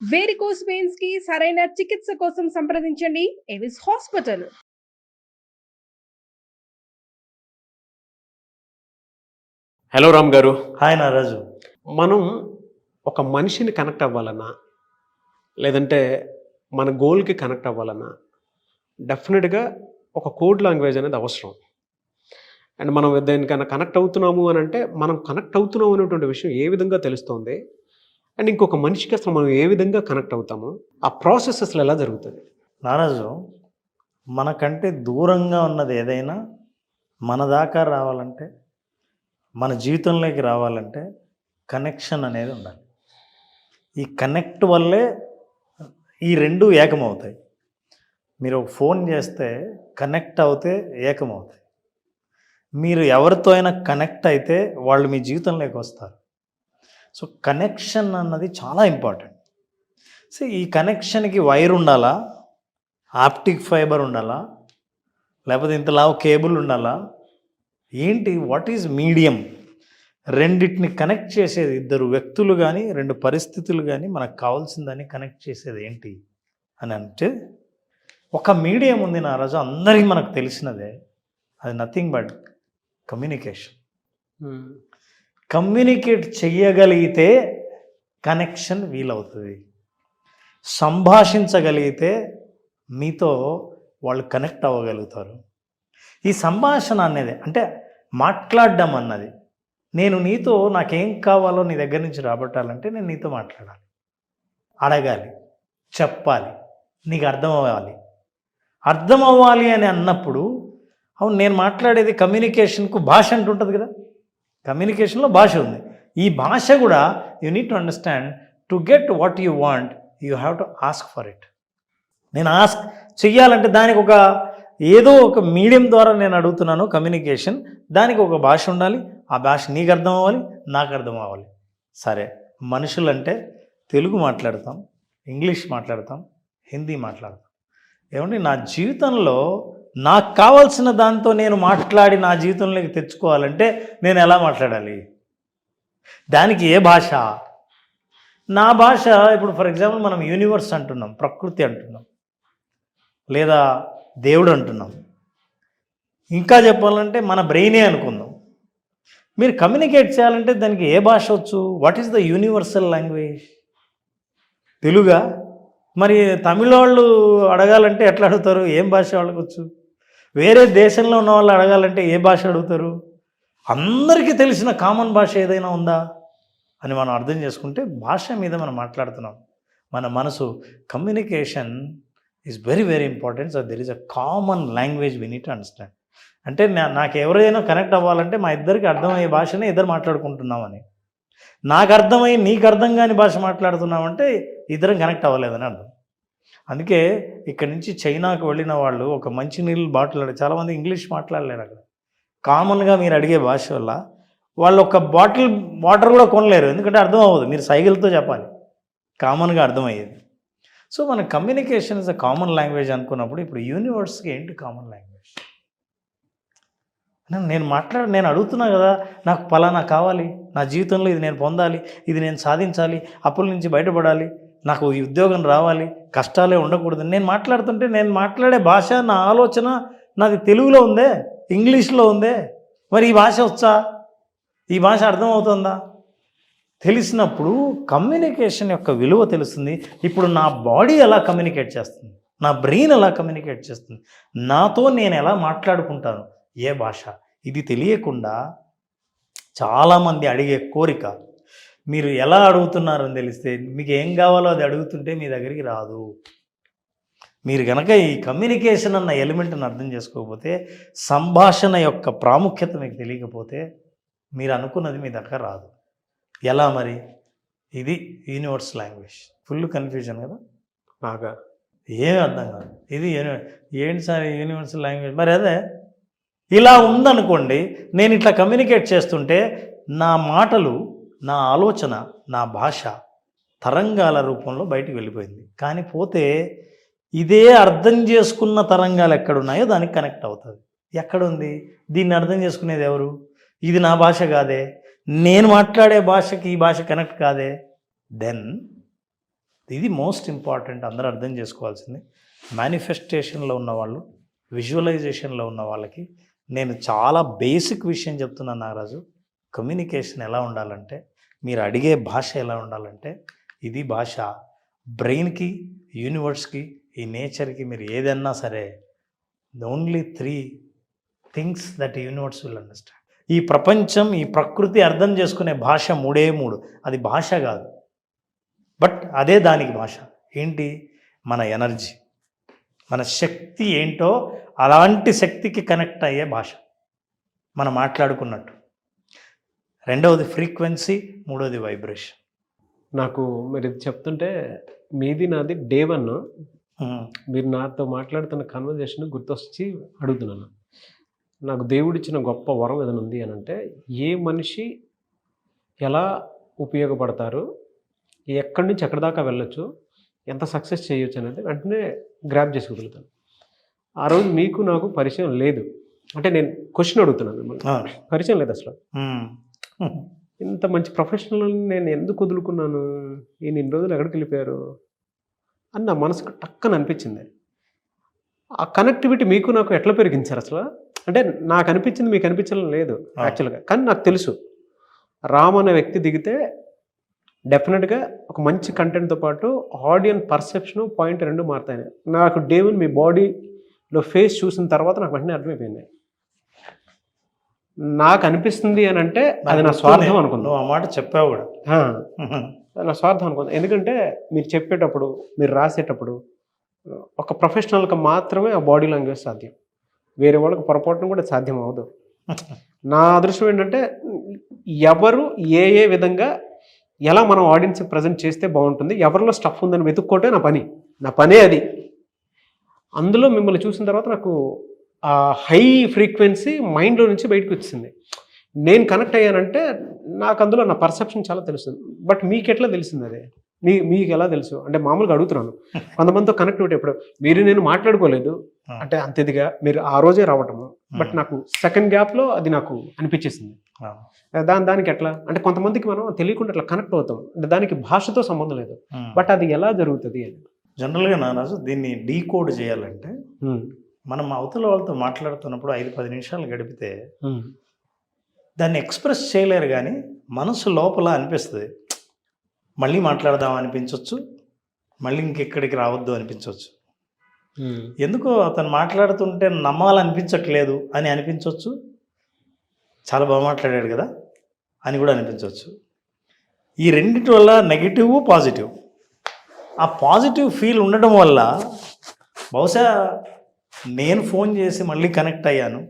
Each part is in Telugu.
వేరికోస్ వెయిన్స్ కి సరైన చికిత్స కోసం సంప్రదించండి ఎవిస్ హాస్పిటల్. హలో రామ్ గారు. హాయ్ నారాజు. మనం ఒక మనిషిని కనెక్ట్ అవ్వాలన్నా, లేదంటే మన గోల్కి కనెక్ట్ అవ్వాలన్నా డెఫినెట్గా ఒక కోడ్ లాంగ్వేజ్ అనేది అవసరం. అండ్ మనం దేనికైనా కనెక్ట్ అవుతున్నాము అని అంటే మనం కనెక్ట్ అవుతున్నాము అనేటువంటి విషయం ఏ విధంగా తెలుస్తుంది, అండ్ ఇంకొక మనిషికి అసలు మనం ఏ విధంగా కనెక్ట్ అవుతాము, ఆ ప్రాసెస్ అసలు ఎలా జరుగుతుంది? నారాజు, మనకంటే దూరంగా ఉన్నది ఏదైనా మన దాకా రావాలంటే, మన జీవితంలోకి రావాలంటే కనెక్షన్ అనేది ఉండాలి. ఈ కనెక్ట్ వల్లే ఈ రెండు ఏకమవుతాయి. మీరు ఒక ఫోన్ చేస్తే కనెక్ట్ అవుతే ఏకమవుతాయి. మీరు ఎవరితో అయినా కనెక్ట్ అయితే వాళ్ళు మీ జీవితంలోకి వస్తారు. సో కనెక్షన్ అన్నది చాలా ఇంపార్టెంట్. సో ఈ కనెక్షన్కి వైర్ ఉండాలా, ఆప్టిక్ ఫైబర్ ఉండాలా, లేకపోతే ఇంతలావు కేబుల్ ఉండాలా, ఏంటి, వాట్ ఈజ్ మీడియం? రెండింటిని కనెక్ట్ చేసేది ఇద్దరు వ్యక్తులు కానీ రెండు పరిస్థితులు కానీ మనకు కావాల్సిందని కనెక్ట్ చేసేది ఏంటి అని అంటే ఒక మీడియం ఉంది నారాజు, అందరికీ మనకు తెలిసినదే. అది నథింగ్ బట్ కమ్యూనికేషన్. కమ్యూనికేట్ చెయ్యగలిగితే కనెక్షన్ వీలవుతుంది. సంభాషించగలిగితే మీతో వాళ్ళు కనెక్ట్ అవ్వగలుగుతారు. ఈ సంభాషణ అనేది అంటే మాట్లాడడం అన్నది, నేను నీతో నాకేం కావాలో నీ దగ్గర నుంచి రాబట్టాలంటే నేను నీతో మాట్లాడాలి, అడగాలి, చెప్పాలి, నీకు అర్థం అవ్వాలి అని అన్నప్పుడు, అవును నేను మాట్లాడేది కమ్యూనికేషన్కు భాష అంటుంటుంది కదా, కమ్యూనికేషన్లో భాష ఉంది. ఈ భాష కూడా you need to understand, to get what you want you have to ask for it. నేను ఆస్క్ చెయ్యాలంటే దానికి ఒక ఏదో ఒక మీడియం ద్వారా నేను అడుగుతున్నాను కమ్యూనికేషన్, దానికి ఒక భాష ఉండాలి. ఆ భాష నీకు అర్థం అవ్వాలి, నాకు అర్థం అవ్వాలి. సరే, మనుషులంటే తెలుగు మాట్లాడతాం, ఇంగ్లీష్ మాట్లాడతాం, హిందీ మాట్లాడతాం. ఏమండి, నా జీవితంలో నాకు కావాల్సిన దాంతో నేను మాట్లాడి నా జీవితంలోకి తెచ్చుకోవాలంటే నేను ఎలా మాట్లాడాలి? దానికి ఏ భాష? నా భాష ఇప్పుడు ఫర్ ఎగ్జాంపుల్ మనం యూనివర్స్ అంటున్నాం, ప్రకృతి అంటున్నాం, లేదా దేవుడు అంటున్నాం. ఇంకా చెప్పాలంటే మన బ్రెయినే అనుకుందాం. మీరు కమ్యూనికేట్ చేయాలంటే దానికి ఏ భాష వచ్చు? What is the universal language? తెలుగా? మరి తమిళ వాళ్ళు అడగాలంటే ఎట్లా అడుగుతారు? ఏం భాష వాళ్ళకి వచ్చు? వేరే దేశంలో ఉన్న వాళ్ళు అడగాలంటే ఏ భాష అడుగుతారు? అందరికీ తెలిసిన కామన్ భాష ఏదైనా ఉందా అని మనం అర్థం చేసుకుంటే భాష మీద మనం మాట్లాడుతున్నాం. మన మనసు communication is very very important. So there is a common language we need to understand. అంటే నాకు ఎవరైనా కనెక్ట్ అవ్వాలంటే మా ఇద్దరికి అర్థమయ్యే భాషనే ఇద్దరు మాట్లాడుకుంటున్నామని, నాకు అర్థమయ్యి నీకు అర్థం కాని భాష మాట్లాడుతున్నామంటే ఇద్దరం కనెక్ట్ అవ్వలేదని అర్థం. అందుకే ఇక్కడి నుంచి చైనాకు వెళ్ళిన వాళ్ళు ఒక మంచినీళ్ళు బాటిల్ చాలామంది ఇంగ్లీష్ మాట్లాడలేరు. అక్కడ కామన్గా మీరు అడిగే భాష వల్ల వాళ్ళు ఒక బాటిల్ వాటర్ కూడా కొనలేరు, ఎందుకంటే అర్థం అవ్వదు. మీరు సైకిల్తో చెప్పాలి, కామన్గా అర్థమయ్యేది. సో మన communication is a common language అనుకున్నప్పుడు ఇప్పుడు యూనివర్స్కి ఏంటి కామన్ లాంగ్వేజ్? నేను అడుగుతున్నా కదా, నాకు పలానా కావాలి, నా జీవితంలో ఇది నేను పొందాలి, ఇది నేను సాధించాలి, అప్పుల నుంచి బయటపడాలి, నాకు ఈ ఉద్యోగం రావాలి, కష్టాలే ఉండకూడదు. నేను మాట్లాడుతుంటే నేను మాట్లాడే భాష, నా ఆలోచన నాది తెలుగులో ఉందే, ఇంగ్లీష్లో ఉందే. మరి ఈ భాష వచ్చా? ఈ భాష అర్థమవుతుందా? తెలిసినప్పుడు కమ్యూనికేషన్ యొక్క విలువ తెలుస్తుంది. ఇప్పుడు నా బాడీ ఎలా కమ్యూనికేట్ చేస్తుంది, నా బ్రెయిన్ ఎలా కమ్యూనికేట్ చేస్తుంది, నాతో నేను ఎలా మాట్లాడుకుంటాను, ఏ భాష? ఇది తెలియకుండా చాలామంది అడిగే కోరిక, మీరు ఎలా అడుగుతున్నారని తెలిస్తే మీకు ఏం కావాలో అది అడుగుతుంటే మీ దగ్గరికి రాదు. మీరు కనుక ఈ కమ్యూనికేషన్ అన్న ఎలిమెంట్ని అర్థం చేసుకోకపోతే, సంభాషణ యొక్క ప్రాముఖ్యత మీకు తెలియకపోతే మీరు అనుకున్నది మీ దగ్గర రాదు. ఎలా మరి? ఇది యూనివర్స్ లాంగ్వేజ్. ఫుల్ కన్ఫ్యూజన్ కదా, బాగా ఏమీ అర్థం కాదు. ఇది ఏంటి సార్ యూనివర్సల్ లాంగ్వేజ్? మరి అదే ఇలా ఉందనుకోండి, నేను ఇట్లా కమ్యూనికేట్ చేస్తుంటే నా మాటలు, నా ఆలోచన, నా భాష తరంగాల రూపంలో బయటికి వెళ్ళిపోయింది. కానీ పోతే ఇదే అర్థం చేసుకున్న తరంగాలు ఎక్కడున్నాయో దానికి కనెక్ట్ అవుతుంది. ఎక్కడుంది? దీన్ని అర్థం చేసుకునేది ఎవరు? ఇది నా భాష కాదే, నేను మాట్లాడే భాషకి ఈ భాష కనెక్ట్ కాదే. దెన్ ఇది మోస్ట్ ఇంపార్టెంట్, అందరూ అర్థం చేసుకోవాల్సింది. మేనిఫెస్టేషన్లో ఉన్నవాళ్ళు, విజువలైజేషన్లో ఉన్న వాళ్ళకి నేను చాలా బేసిక్ విషయం చెప్తున్నాను నాగరాజు. కమ్యూనికేషన్ ఎలా ఉండాలంటే, మీరు అడిగే భాష ఎలా ఉండాలంటే, ఇది భాష బ్రెయిన్కి, యూనివర్స్కి, ఈ నేచర్కి మీరు ఏదన్నా సరే only 3 things that universe will understand. ఈ ప్రపంచం, ఈ ప్రకృతి అర్థం చేసుకునే భాష 3 అది భాష కాదు, బట్ అదే దానికి భాష. ఏంటి? మన ఎనర్జీ, మన శక్తి ఏంటో అలాంటి శక్తికి కనెక్ట్ అయ్యే భాష మనం మాట్లాడుకున్నట్టు. రెండవది ఫ్రీక్వెన్సీ, మూడవది వైబ్రేషన్. నాకు మీరు ఇది చెప్తుంటే మీది నాది డే 1 మీరు నాతో మాట్లాడుతున్న కన్వర్జేషన్ గుర్తొచ్చి అడుగుతున్నాను. నాకు దేవుడిచ్చిన గొప్ప వరం ఏదైనా ఉంది అని అంటే, ఏ మనిషి ఎలా ఉపయోగపడతారు, ఎక్కడి నుంచి ఎక్కడి దాకా వెళ్ళొచ్చు, ఎంత సక్సెస్ చేయొచ్చు అనేది వెంటనే గ్రాప్ చేసుకోగలుగుతాను. ఆ రోజు మీకు నాకు పరిచయం లేదు, అంటే నేను క్వశ్చన్ అడుగుతున్నాను మిమ్మల్ని, పరిచయం లేదు అసలు. ఇంత మంచి ప్రొఫెషనల్ నేను ఎందుకు వదులుకున్నాను, ఈయన ఇన్ని రోజులు ఎక్కడికి వెళ్ళిపోయారు అని నా మనసుకు టక్కని అనిపించింది. ఆ కనెక్టివిటీ మీకు నాకు ఎట్లా పెరిగించారు అసలు? అంటే నాకు అనిపించింది మీకు అనిపించడం లేదు యాక్చువల్గా, కానీ నాకు తెలుసు రామ్ అనే వ్యక్తి దిగితే డెఫినెట్గా ఒక మంచి కంటెంట్తో పాటు ఆడియన్స్ పర్సెప్షను పాయింట్ 2 మారుతాయి. నాకు డే 1 మీ బాడీలో ఫేస్ చూసిన తర్వాత నాకు వెంటనే అర్థమైపోయింది. నాకు అనిపిస్తుంది అని అంటే అది నా స్వార్థం అనుకుందాం. ఆ మాట చెప్పావు కూడా, నా స్వార్థం అనుకుందాం. ఎందుకంటే మీరు చెప్పేటప్పుడు, మీరు రాసేటప్పుడు ఒక ప్రొఫెషనల్కి మాత్రమే ఆ బాడీ లాంగ్వేజ్ సాధ్యం, వేరే వాళ్ళకి పొరపాటును కూడా సాధ్యం అవ్వదు. నా అదృష్టం ఏంటంటే ఎవరు ఏ విధంగా ఎలా మనం ఆడియన్స్కి ప్రజెంట్ చేస్తే బాగుంటుంది, ఎవరిలో స్టఫ్ ఉందని వెతుక్కోవటే నా పనే అది. అందులో మిమ్మల్ని చూసిన తర్వాత నాకు ఆ హై ఫ్రీక్వెన్సీ మైండ్లో నుంచి బయటకు వచ్చింది. నేను కనెక్ట్ అయ్యానంటే నాకు అందులో నా పర్సెప్షన్ చాలా తెలుస్తుంది. బట్ మీకు ఎట్లా తెలిసింది అదే? మీకు ఎలా తెలుసు అంటే మామూలుగా అడుగుతున్నాను. కొంతమందితో కనెక్టివిటీ ఎప్పుడు మీరు నేను మాట్లాడుకోలేదు అంటే అంత ఇదిగా మీరు ఆ రోజే రావటము, బట్ నాకు సెకండ్ గ్యాప్లో అది నాకు అనిపించేసింది. దానికి ఎట్లా అంటే కొంతమందికి మనం తెలియకుండా అట్లా కనెక్ట్ అవుతాం, అంటే దానికి భాషతో సంబంధం లేదు, బట్ అది ఎలా జరుగుతుంది అని. జనరల్గా నారాజు దీన్ని డీకోడ్ చేయాలంటే మనం అవతల వాళ్ళతో మాట్లాడుతున్నప్పుడు 5-10 నిమిషాలు గడిపితే దాన్ని ఎక్స్ప్రెస్ చేయలేరు, కానీ మనసు లోపల అనిపిస్తుంది. మళ్ళీ మాట్లాడదాం అనిపించవచ్చు, మళ్ళీ ఇంకెక్కడికి రావద్దు అనిపించవచ్చు, ఎందుకో అతను మాట్లాడుతుంటే నమ్మాలనిపించట్లేదు అని అనిపించవచ్చు, చాలా బాగా మాట్లాడాడు కదా అని కూడా అనిపించవచ్చు. ఈ రెండింటి వల్ల నెగిటివ్ పాజిటివ్, ఆ పాజిటివ్ ఫీల్ ఉండడం వల్ల బహుశా నేను ఫోన్ చేసి మళ్ళీ కనెక్ట్ అయ్యాను,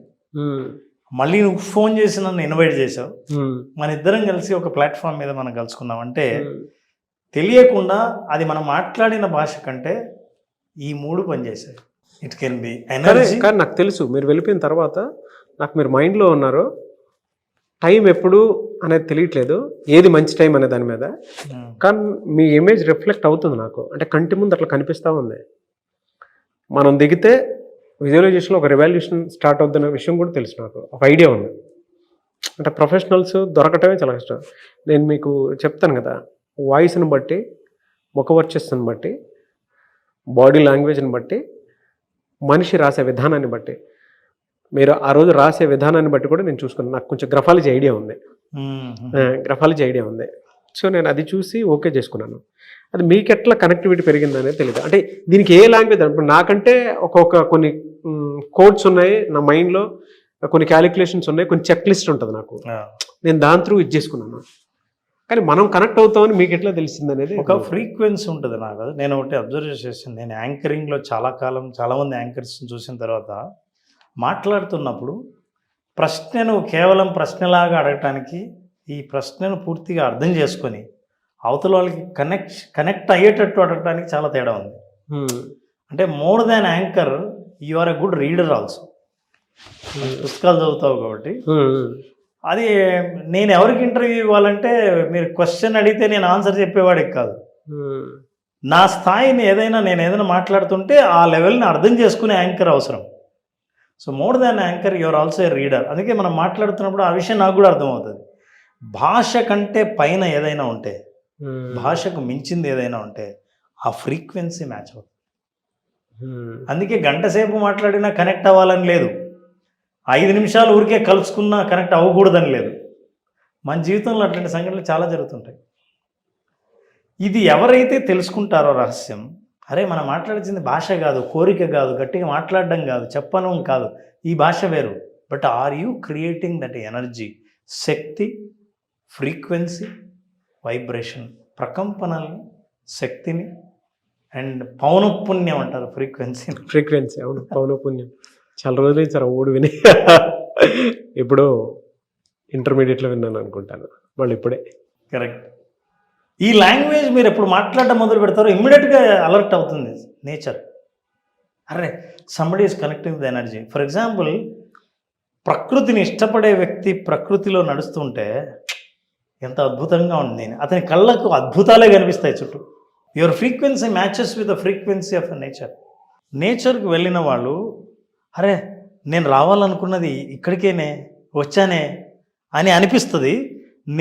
మళ్ళీ నువ్వు ఫోన్ చేసి నన్ను ఇన్వైట్ చేసావు, మన ఇద్దరం కలిసి ఒక ప్లాట్ఫామ్ మీద మనం కలుసుకున్నాం అంటే తెలియకుండా అది మనం మాట్లాడిన భాష కంటే ఈ 3 పనిచేసాయి. It can be energy. కానీ నాకు తెలుసు మీరు వెళ్ళిపోయిన తర్వాత నాకు మీరు మైండ్లో ఉన్నారు, టైం ఎప్పుడు అనేది తెలియట్లేదు, ఏది మంచి టైం అనే దాని మీద, కానీ మీ ఇమేజ్ రిఫ్లెక్ట్ అవుతుంది నాకు, అంటే కంటి ముందు అట్లా కనిపిస్తూ ఉంది. మనం దిగితే విజువలైజేషన్లో ఒక రెవల్యూషన్ స్టార్ట్ అవుతున్న విషయం కూడా తెలుసు, నాకు ఒక ఐడియా ఉంది. అంటే ప్రొఫెషనల్స్ దొరకటమే చాలా కష్టం. నేను మీకు చెప్తాను కదా, వాయిస్ని బట్టి, ముఖ వర్చస్సుని బట్టి, బాడీ లాంగ్వేజ్ని బట్టి, మనిషి రాసే విధానాన్ని బట్టి, మీరు ఆ రోజు రాసే విధానాన్ని బట్టి కూడా నేను చూసుకున్నాను. నాకు కొంచెం గ్రఫాలజీ ఐడియా ఉంది, సో నేను అది చూసి ఓకే చేసుకున్నాను. అది మీకు ఎట్లా కనెక్టివిటీ పెరిగిందనేది తెలియదు. అంటే దీనికి ఏ లాంగ్వేజ్, ఇప్పుడు నాకంటే కొన్ని కోడ్స్ ఉన్నాయి నా మైండ్లో, కొన్ని క్యాలిక్యులేషన్స్ ఉన్నాయి, కొన్ని చెక్ లిస్ట్ ఉంటుంది నాకు, నేను దాని త్రూ ఇది చేసుకున్నాను. కానీ మనం కనెక్ట్ అవుతామని మీకు ఎట్లా తెలిసింది అనేది ఒక ఫ్రీక్వెన్సీ ఉంటుంది నాకు. నేను ఒకటి అబ్జర్వ్ చేసాను, నేను యాంకరింగ్లో చాలామంది యాంకర్స్ని చూసిన తర్వాత మాట్లాడుతున్నప్పుడు ప్రశ్నను కేవలం ప్రశ్నలాగా అడగటానికి, ఈ ప్రశ్నను పూర్తిగా అర్థం చేసుకొని అవతల వాళ్ళకి కనెక్ట్ అయ్యేటట్టు అడగటానికి చాలా తేడా ఉంది. అంటే more than anchor you are a good reader also. పుస్తకాలు చదువుతావు కాబట్టి అది నేను ఎవరికి ఇంటర్వ్యూ ఇవ్వాలంటే మీరు క్వశ్చన్ అడిగితే నేను ఆన్సర్ చెప్పేవాడికి కాదు, నా స్థాయిని నేను ఏదైనా మాట్లాడుతుంటే ఆ లెవెల్ని అర్థం చేసుకునే యాంకర్ అవసరం. So more than anchor your also a reader. అందుకే మనం మాట్లాడుతున్నప్పుడు ఆ విషయం నాకు కూడా అర్థమవుతుంది. భాష కంటే పైన ఏదైనా ఉంటే, భాషకు మించింది ఏదైనా ఉంటే ఆ ఫ్రీక్వెన్సీ మ్యాచ్ అవుతుంది. అందుకే గంట సేపు మాట్లాడినా కనెక్ట్ అవ్వాలని లేదు, 5 నిమిషాలు ఊరికే కలుసుకున్నా కనెక్ట్ అవ్వకూడదని లేదు. మన జీవితంలో అట్లాంటి సంఘటనలు చాలా జరుగుతుంటాయి. ఇది ఎవరైతే తెలుసుకుంటారో రహస్యం, అరే మనం మాట్లాడాల్సింది భాష కాదు, కోరిక కాదు, గట్టిగా మాట్లాడడం కాదు, చెప్పడం కాదు, ఈ భాష వేరు. But are you creating that energy, శక్తి, ఫ్రీక్వెన్సీ, వైబ్రేషన్, ప్రకంపనల్ని, శక్తిని, అండ్ పౌనఃపుణ్యం అంటారు ఫ్రీక్వెన్సీ. అవును, పౌనఃపుణ్యం. చాలా రోజులు ఇచ్చారు ఓడి విని. ఇప్పుడు ఇంటర్మీడియట్లో విన్నాను అనుకుంటాను, మళ్ళీ ఇప్పుడే. కరెక్ట్. ఈ లాంగ్వేజ్ మీరు ఎప్పుడు మాట్లాడడం మొదలు పెడతారో ఇమ్మీడియట్గా అలర్ట్ అవుతుంది నేచర్. అరే somebody is connecting with energy. For example, ప్రకృతిని ఇష్టపడే వ్యక్తి ప్రకృతిలో నడుస్తుంటే ఎంత అద్భుతంగా ఉంది, అతని కళ్ళకు అద్భుతాలే కనిపిస్తాయి చుట్టూ. Your frequency matches with the frequency of nature. నేచర్కి వెళ్ళిన వాళ్ళు, అరే నేను రావాలనుకున్నది ఇక్కడికేనే వచ్చానే అని అనిపిస్తుంది.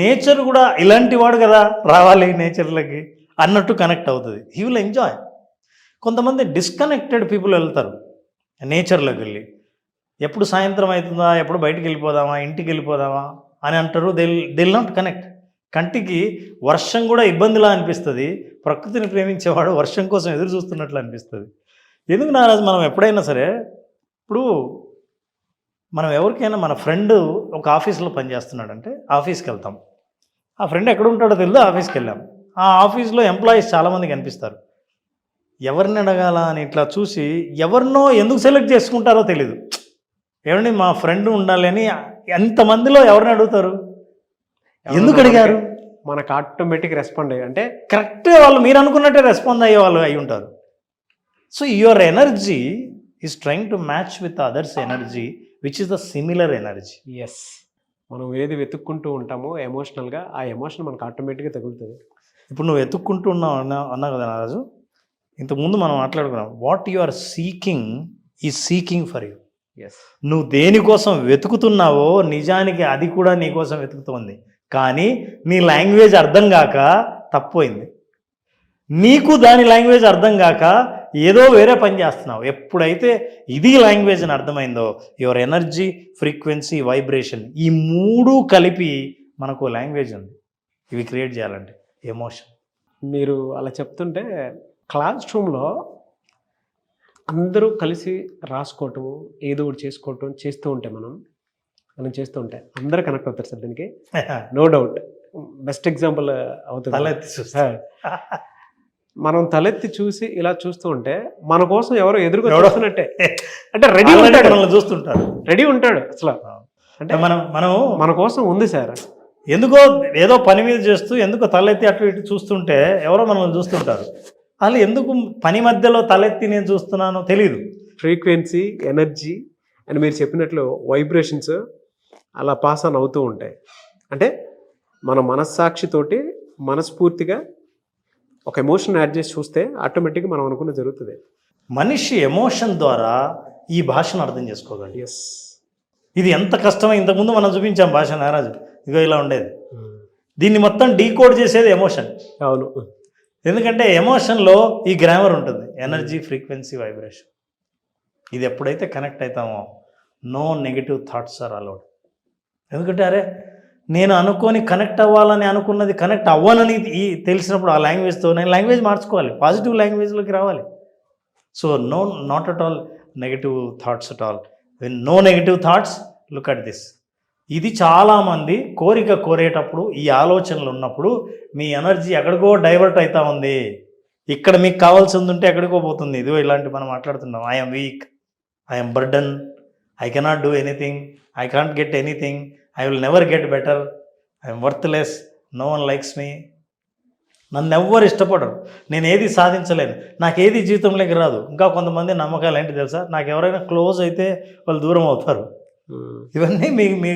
నేచర్ కూడా ఇలాంటి వాడు కదా, రావాలి నేచర్లకి అన్నట్టు కనెక్ట్ అవుతుంది. He will enjoy. కొంతమంది డిస్కనెక్టెడ్ పీపుల్ వెళ్తారు నేచర్లోకి వెళ్ళి, ఎప్పుడు సాయంత్రం అవుతుందా, ఎప్పుడు బయటికి వెళ్ళిపోదామా, ఇంటికి వెళ్ళిపోదామా అని అంటారు. దిల్ నాట్ కనెక్ట్. కంటికి వర్షం కూడా ఇబ్బందిలా అనిపిస్తుంది, ప్రకృతిని ప్రేమించేవాడు వర్షం కోసం ఎదురు చూస్తున్నట్లు అనిపిస్తుంది. ఎందుకు నారాజు, మనం ఎప్పుడైనా సరే, ఇప్పుడు మనం ఎవరికైనా మన ఫ్రెండ్ ఒక ఆఫీస్లో పనిచేస్తున్నాడంటే ఆఫీస్కి వెళ్తాం, ఆ ఫ్రెండ్ ఎక్కడ ఉంటాడో తెలియదు, ఆఫీస్కి వెళ్ళాం. ఆ ఆఫీస్లో ఎంప్లాయీస్ చాలామంది కనిపిస్తారు. ఎవరిని అడగాల అని ఇట్లా చూసి ఎవరినో ఎందుకు సెలెక్ట్ చేసుకుంటారో తెలీదు. ఏమండి మా ఫ్రెండ్ ఉండాలి అని ఎంతమందిలో ఎవరిని అడుగుతారు, ఎందుకు అడిగారు? మనకు ఆటోమేటిక్ రెస్పాండ్ అయ్యి, అంటే కరెక్ట్గా వాళ్ళు మీరు అనుకున్నట్టే రెస్పాండ్ అయ్యే వాళ్ళు అయి ఉంటారు. So your energy is trying to match with others energy which is the similar energy. Yes, మనం ఏది వెతుక్కుంటూ ఉంటామో ఎమోషనల్గా, ఆ ఎమోషన్ మనకు ఆటోమేటిక్గా తగులుతుంది. ఇప్పుడు నువ్వు వెతుక్కుంటూ ఉన్నావు అన్నావు కదా నారాజు, ఇంతకుముందు మనం మాట్లాడుకున్నాం, వాట్ యు ఆర్ సీకింగ్ ఈ సీకింగ్ ఫర్ యూ. ఎస్, నువ్వు దేనికోసం వెతుకుతున్నావో నిజానికి అది కూడా నీ కోసం వెతుకుతోంది, కానీ నీ లాంగ్వేజ్ అర్థం కాక తప్పోయింది. నీకు దాని లాంగ్వేజ్ అర్థం కాక ఏదో వేరే పని చేస్తున్నావు. ఎప్పుడైతే ఇది లాంగ్వేజ్ అని అర్థమైందో, యువర్ ఎనర్జీ, ఫ్రీక్వెన్సీ, వైబ్రేషన్, ఈ 3 కలిపి మనకు లాంగ్వేజ్ ఉంది. ఇవి క్రియేట్ చేయాలంటే ఎమోషన్. మీరు అలా చెప్తుంటే క్లాస్ రూమ్లో అందరూ కలిసి రాసుకోవటం, ఏదో ఒకటి చేసుకోవటం చేస్తూ ఉంటే మనం చేస్తూ ఉంటే అందరూ కనెక్ట్ అవుతారు సార్ దీనికి, నో డౌట్. బెస్ట్ ఎగ్జాంపుల్ అవుతుంది. తలెత్తి చూస్తా, మనం తలెత్తి చూసి ఇలా చూస్తూ ఉంటే మన కోసం ఎవరో ఎదురుగా చూస్తున్నట్టే, అంటే రెడీ ఉంటాడు, మనల్ని చూస్తుంటారు, రెడీ ఉంటాడు అసలు. అంటే మనం మన కోసం ఉంది సార్. ఎందుకో ఏదో పని మీద చేస్తూ ఎందుకో తలెత్తి అటు ఇటు చూస్తుంటే ఎవరో మనల్ని చూస్తుంటారు. అసలు ఎందుకు పని మధ్యలో తలెత్తి నేను చూస్తున్నానో తెలియదు. ఫ్రీక్వెన్సీ, ఎనర్జీ అండ్ మీరు చెప్పినట్లు వైబ్రేషన్స్ అలా పాస్ ఆన్ అవుతూ ఉంటాయి. అంటే మన మనస్సాక్షితోటి మనస్ఫూర్తిగా ఒక ఎమోషన్ యాడ్ చేసి చూస్తే ఆటోమేటిక్గా మనం అనుకున్న జరుగుతుంది. మనిషి ఎమోషన్ ద్వారా ఈ భాషను అర్థం చేసుకోగలడు. ఎస్, ఇది ఎంత కష్టమో ఇంతకుముందు మనం చూపించాం భాష నారాజు, ఇగో ఇలా ఉండేది. దీన్ని మొత్తం డీకోడ్ చేసేది ఎమోషన్. అవును, ఎందుకంటే ఎమోషన్లో ఈ గ్రామర్ ఉంటుంది, ఎనర్జీ, ఫ్రీక్వెన్సీ, వైబ్రేషన్. ఇది ఎప్పుడైతే కనెక్ట్ అవుతామో no negative thoughts are allowed. ఎందుకంటే అరే నేను అనుకొని కనెక్ట్ అవ్వాలని అనుకున్నది కనెక్ట్ అవ్వనని తెలిసినప్పుడు ఆ లాంగ్వేజ్తో నేను లాంగ్వేజ్ మార్చుకోవాలి, పాజిటివ్ లాంగ్వేజ్లోకి రావాలి. So not at all negative thoughts at all. When no negative thoughts, look at this. ఇది చాలామంది కోరేటప్పుడు ఈ ఆలోచనలు ఉన్నప్పుడు మీ ఎనర్జీ ఎక్కడికో డైవర్ట్ అవుతా ఉంది. ఇక్కడ మీకు కావాల్సింది ఉంటే ఎక్కడికో పోతుంది. ఇదిగో ఇలాంటి మనం మాట్లాడుతున్నాం, I'm weak, I'm burden, I cannot do anything, I can't get anything, I will never get better, I'm worthless, no one likes me. నన్ను ఎవ్వరు ఇష్టపడరు, నేను ఏది సాధించలేను, నాకు ఏది జీవితంలోకి రాదు. ఇంకా కొంతమంది నమ్మకాలు ఏంటి తెలుసా, నాకు ఎవరైనా క్లోజ్ అయితే వాళ్ళు దూరం అవుతారు. ఇవన్నీ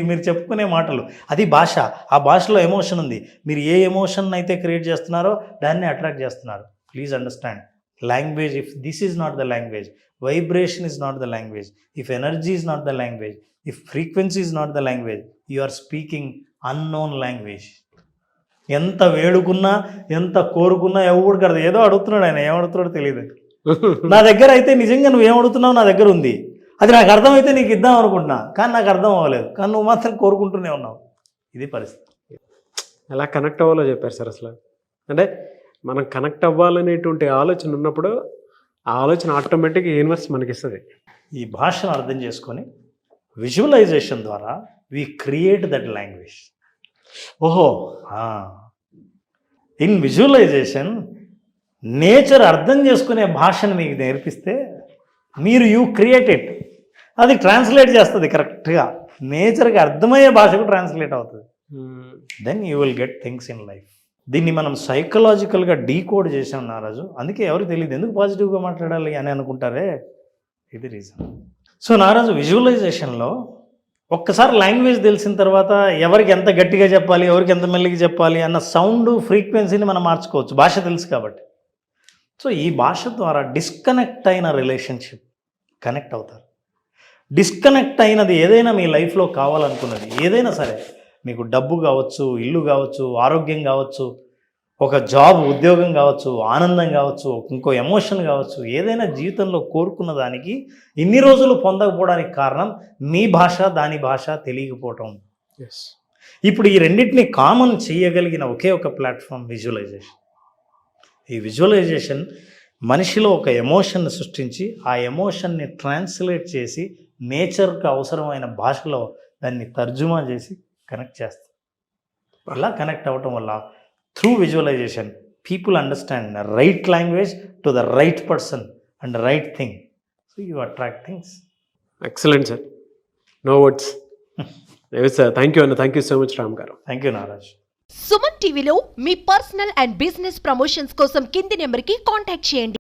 మీరు చెప్పుకునే మాటలు. అది భాష, ఆ భాషలో ఎమోషన్ ఉంది. మీరు ఏ ఎమోషన్ అయితే క్రియేట్ చేస్తున్నారో దాన్ని అట్రాక్ట్ చేస్తున్నారు. Please understand, language, if this is not the language, vibration is not the language, if energy is not the language, if frequency is not the language, you are speaking unknown language. ఎంత వేడుకున్నా ఎంత కోరుకున్నా ఎవరికి అర్థం, ఏదో అడుగుతున్నాడు ఆయన, ఏమడుగుతున్నాడో తెలియదు. నా దగ్గర అయితే నిజంగా నువ్వేం అడుగుతున్నావు నా దగ్గర ఉంది, అది నాకు అర్థమైతే నీకు ఇద్దాం అనుకుంటున్నా, కానీ నాకు అర్థం అవ్వలేదు, కానీ నువ్వు మాత్రం కోరుకుంటూనే ఉన్నావు. ఇది పరిస్థితి. ఎలా కనెక్ట్ అవ్వాలో చెప్పారు సార్. అసలు అంటే మనం కనెక్ట్ అవ్వాలనేటువంటి ఆలోచన ఉన్నప్పుడు ఆ ఆలోచన ఆటోమేటిక్గా యూనివర్స్ మనకి ఇస్తుంది. ఈ భాషను అర్థం చేసుకొని విజువలైజేషన్ ద్వారా వి క్రియేట్ దట్ లాంగ్వేజ్. ఓహో, ఇన్ విజువలైజేషన్ నేచర్ అర్థం చేసుకునే భాషను మీకు నేర్పిస్తే మీరు యూ క్రియేట్ ఇట్, అది ట్రాన్స్లేట్ చేస్తుంది కరెక్ట్గా, నేచర్కి అర్థమయ్యే భాషకు ట్రాన్స్లేట్ అవుతుంది. Then you will get things in life. దీన్ని మనం సైకలాజికల్గా డీకోడ్ చేసాం నారాజు. అందుకే ఎవరికి తెలియదు ఎందుకు పాజిటివ్గా మాట్లాడాలి అని అనుకుంటారే, ఇది రీజన్. సో నారాజు, విజువలైజేషన్లో ఒక్కసారి లాంగ్వేజ్ తెలిసిన తర్వాత ఎవరికి ఎంత గట్టిగా చెప్పాలి, ఎవరికి ఎంత మెల్లిగా చెప్పాలి అన్న సౌండ్ ఫ్రీక్వెన్సీని మనం మార్చుకోవచ్చు, భాష తెలుసు కాబట్టి. సో ఈ భాష ద్వారా డిస్కనెక్ట్ అయిన రిలేషన్షిప్ కనెక్ట్ అవుతారు. డిస్కనెక్ట్ అయినది ఏదైనా మీ లైఫ్లో కావాలనుకున్నది ఏదైనా సరే, మీకు డబ్బు కావచ్చు, ఇల్లు కావచ్చు, ఆరోగ్యం కావచ్చు, ఒక జాబ్ ఉద్యోగం కావచ్చు, ఆనందం కావచ్చు, ఇంకో ఎమోషన్ కావచ్చు, ఏదైనా జీవితంలో కోరుకున్న దానికి ఇన్ని రోజులు పొందకపోవడానికి కారణం మీ భాష, దాని భాష తెలియకపోవటం. ఇప్పుడు ఈ రెండింటిని కామన్ చేయగలిగిన ఒకే ఒక ప్లాట్ఫామ్ విజువలైజేషన్. ఈ విజువలైజేషన్ మనిషిలో ఒక ఎమోషన్ని సృష్టించి ఆ ఎమోషన్ని ట్రాన్స్లేట్ చేసి నేచర్కి అవసరమైన భాషలో దాన్ని తర్జుమా చేసి కనెక్ట్ చేస్తారు. అలా కనెక్ట్ అవ్వటం వల్ల through visualisation people understand the right language to the right person and right thing. So you attract things. Excellent sir, no words. Sir thank you అన్న, thank you so much Ram గారు. Thank you Naraj. సుమన్ టీవీలో మీ పర్సనల్ అండ్ బిజినెస్ ప్రమోషన్స్ కోసం కింది నెంబర్కి కాంటాక్ట్ చేయండి.